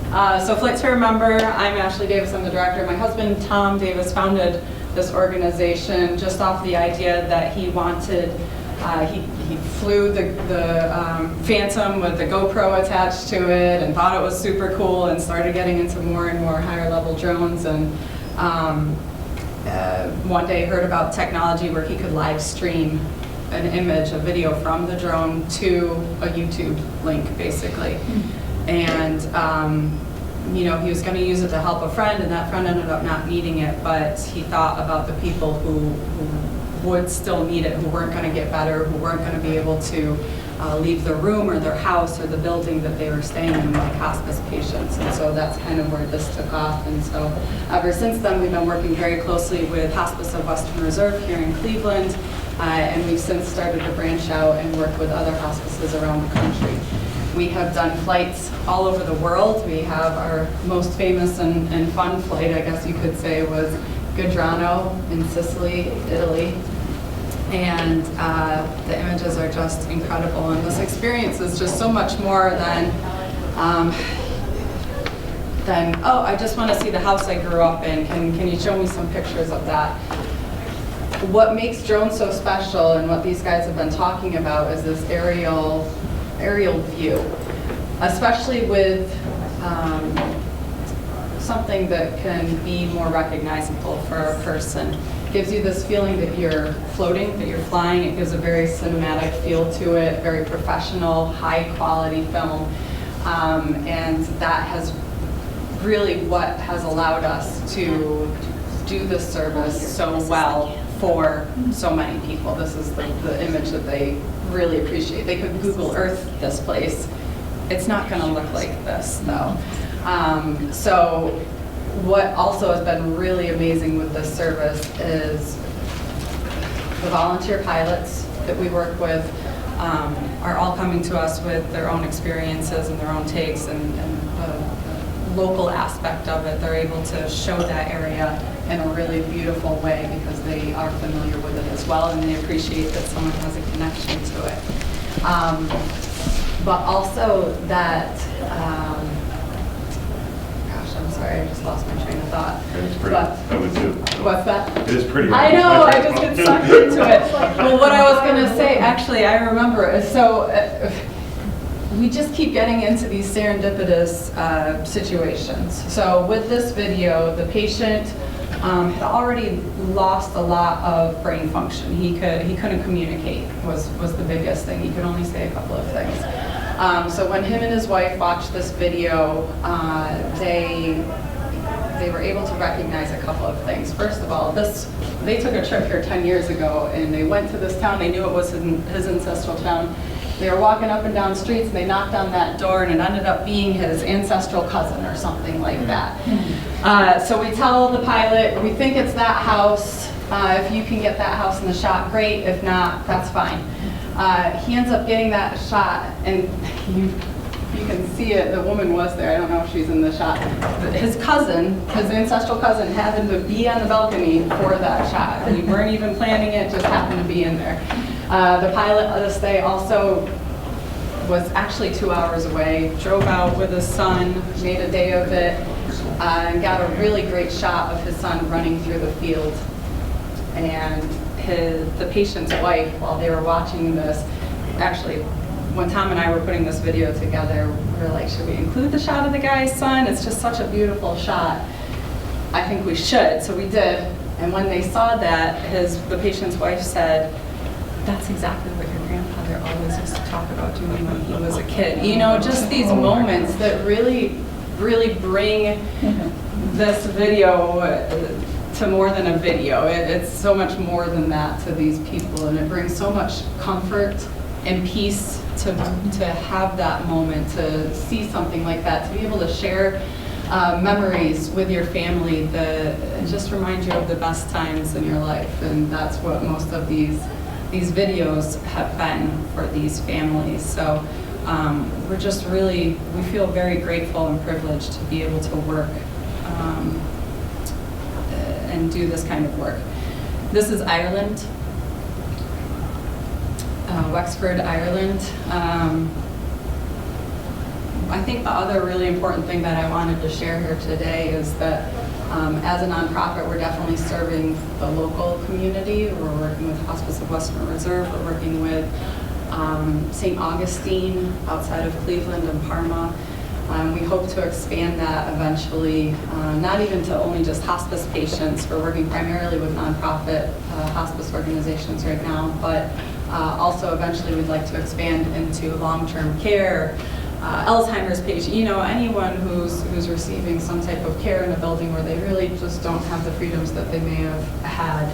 So Flight to Remember, I'm Ashley Davis, I'm the director. My husband, Tom Davis, founded this organization just off the idea that he wanted, he flew the Phantom with the GoPro attached to it and thought it was super cool and started getting into more and more higher level drones, and one day heard about technology where he could live stream an image, a video from the drone to a YouTube link, basically. And you know, he was going to use it to help a friend, and that friend ended up not needing it, but he thought about the people who would still need it, who weren't going to get better, who weren't going to be able to leave their room or their house or the building that they were staying in, like hospice patients. And so that's kind of where this took off. And so ever since then, we've been working very closely with Hospice of Western Reserve here in Cleveland, and we've since started to branch out and work with other hospices around the country. We have done flights all over the world. We have our most famous and fun flight, I guess you could say, was Gadrano in Sicily, Italy. And the images are just incredible. And this experience is just so much more than, oh, I just want to see the house I grew up in. Can you show me some pictures of that? What makes drones so special, and what these guys have been talking about, is this aerial view, especially with something that can be more recognizable for a person. It gives you this feeling that you're floating, that you're flying. It gives a very cinematic feel to it, very professional, high quality film. And that has really what has allowed us to do this service so well for so many people. This is the image that they really appreciate. They could Google Earth this place. It's not going to look like this, though. So what also has been really amazing with this service is the volunteer pilots that we work with are all coming to us with their own experiences and their own takes, and the local aspect of it. They're able to show that area in a really beautiful way because they are familiar with it as well, and they appreciate that someone has a connection to it. But also that, gosh, I'm sorry, I just lost my train of thought. It's pretty, I would too. What's that? It is pretty. I know, I just get sucked into it. Well, what I was going to say, actually, I remember it. So we just keep getting into these serendipitous situations. So with this video, the patient had already lost a lot of brain function. He couldn't communicate was the biggest thing. He could only say a couple of things. So when him and his wife watched this video, they were able to recognize a couple of things. First of all, they took a trip here 10 years ago, and they went to this town. They knew it was his ancestral town. They were walking up and down streets, and they knocked on that door, and it ended up being his ancestral cousin or something like that. So we tell the pilot, we think it's that house. If you can get that house in the shot, great. If not, that's fine. He ends up getting that shot, and you can see it. The woman was there. I don't know if she's in the shot. His cousin, his ancestral cousin, happened to be on the balcony for that shot. We weren't even planning it, just happened to be in there. The pilot of this day also was actually 2 hours away, drove out with his son, made a day of it, and got a really great shot of his son running through the field. And the patient's wife, while they were watching this, actually, when Tom and I were putting this video together, we were like, should we include the shot of the guy's son? It's just such a beautiful shot. I think we should, so we did. And when they saw that, the patient's wife said, that's exactly what your grandfather always used to talk about doing when he was a kid. You know, just these moments that really, really bring this video to more than a video. It's so much more than that to these people, and it brings so much comfort and peace to have that moment, to see something like that, to be able to share memories with your family that just remind you of the best times in your life. And that's what most of these videos have been for these families. So we're just really, we feel very grateful and privileged to be able to work and do this kind of work. This is Ireland, Wexford, Ireland. I think the other really important thing that I wanted to share here today is that as a nonprofit, we're definitely serving the local community. We're working with Hospice of Western Reserve. We're working with St. Augustine outside of Cleveland and Parma. We hope to expand that eventually, not even to only just hospice patients. We're working primarily with nonprofit hospice organizations right now, but also eventually we'd like to expand into long-term care, Alzheimer's patient, anyone who's receiving some type of care in a building where they really just don't have the freedoms that they may have had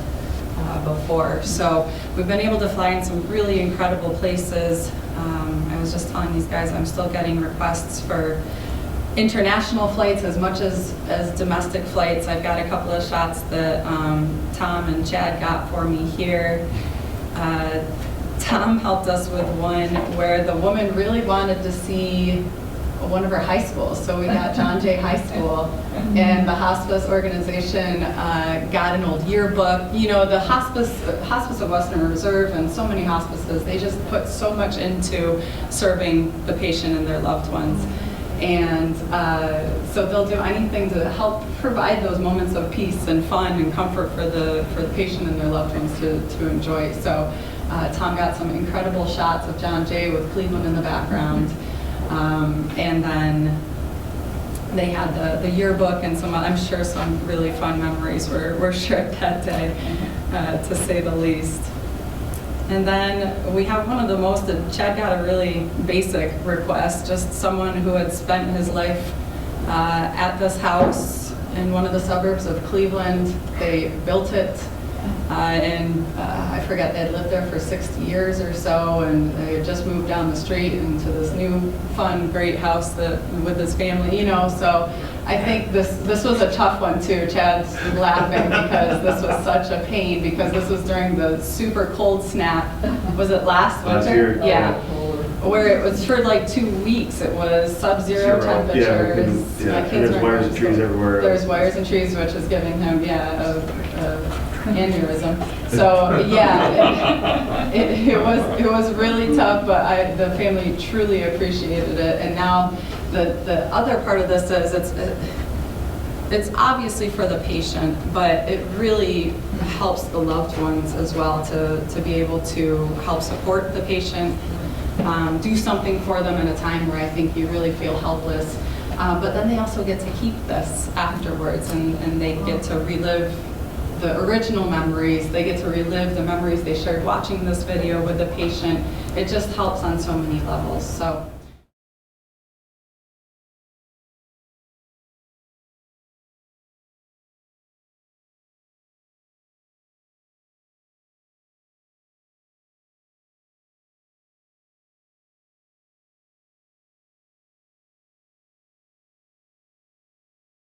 before. So we've been able to fly in some really incredible places. I was just telling these guys I'm still getting requests for international flights as much as domestic flights. I've got a couple of shots that Tom and Chad got for me here. Tom helped us with one where the woman really wanted to see one of her high schools. So we got John Jay High School, and the hospice organization got an old yearbook. The Hospice of Western Reserve and so many hospices, they just put so much into serving the patient and their loved ones. And so they'll do anything to help provide those moments of peace and fun and comfort for the patient and their loved ones to enjoy. So Tom got some incredible shots of John Jay with Cleveland in the background. And then they had the yearbook and I'm sure some really fun memories were shared that day, to say the least. And then we have one of the most, Chad got a really basic request, just someone who had spent his life at this house in one of the suburbs of Cleveland. They built it. And I forget, they had lived there for 60 years or so, and they had just moved down the street into this new, fun, great house with his family, so I think this was a tough one too. Chad's laughing because this was such a pain, because this was during the super cold snap. Was it last winter? Year. Yeah. Where it was for like 2 weeks. It was sub-zero temperatures. Yeah, and there's wires and trees everywhere. There's wires and trees, which is giving him, aneurysm. So yeah, it was really tough, but the family truly appreciated it. And now the other part of this is it's obviously for the patient, but it really helps the loved ones as well to be able to help support the patient, do something for them in a time where I think you really feel helpless. But then they also get to keep this afterwards, and they get to relive the original memories. They get to relive the memories they shared watching this video with the patient. It just helps on so many levels. So.